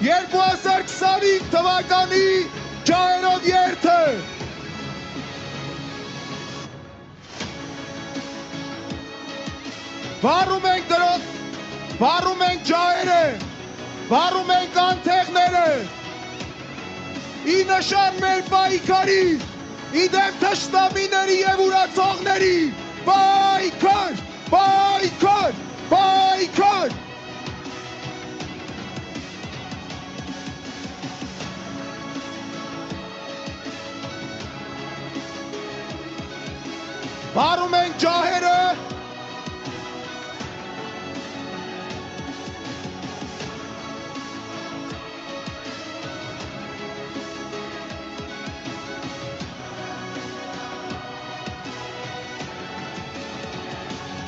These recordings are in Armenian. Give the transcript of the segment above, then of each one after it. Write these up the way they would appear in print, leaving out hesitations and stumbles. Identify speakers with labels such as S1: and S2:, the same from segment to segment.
S1: 2025 թվականի ջահերով երթը։ Վառում ենք դրոց, վառում ենք ջահերը, վառում ենք անթեղները, ի նշան մեր պայքարի, ի դեմ թշնամիների և ուրացողների, պայքար, պայքար, պայքար։ Վառում ենք ջահերը,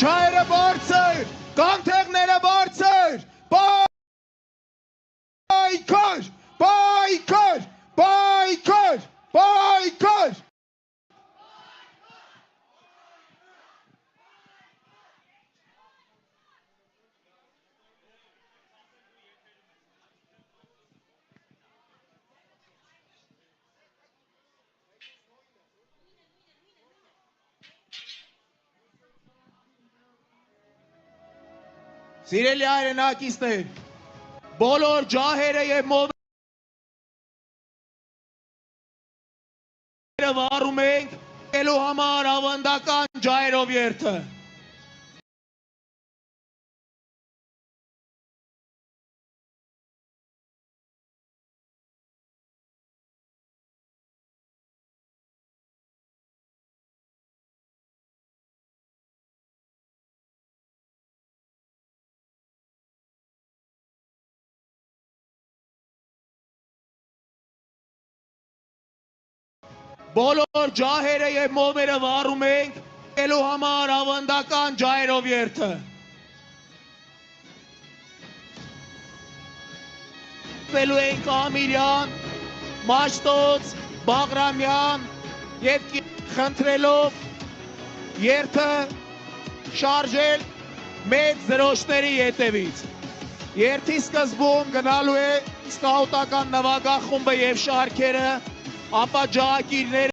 S1: ջահերը բարձր, կանթեղները բարձր, պայքար, պայքար, պայքար, պայքար։ Սիրելի հայրենակիցներ, բոլոր ջահերը և մոմերը վառում ենք ելու համար ավանդական ջահերով երթը։ Բոլոր ջահերը և մոմերը վառում ենք ելու համար ավանդական ջահերով երթը։ Ելու ենք Ամիրյան, Մաշտոց, Բաղրամյան և խնդրելով երթը շարժել մեծ դրոշների ետևից։ Երթի սկզբում գնալու է սկաուտական նվագախումբը և շարքերը, ապա ջահակիրները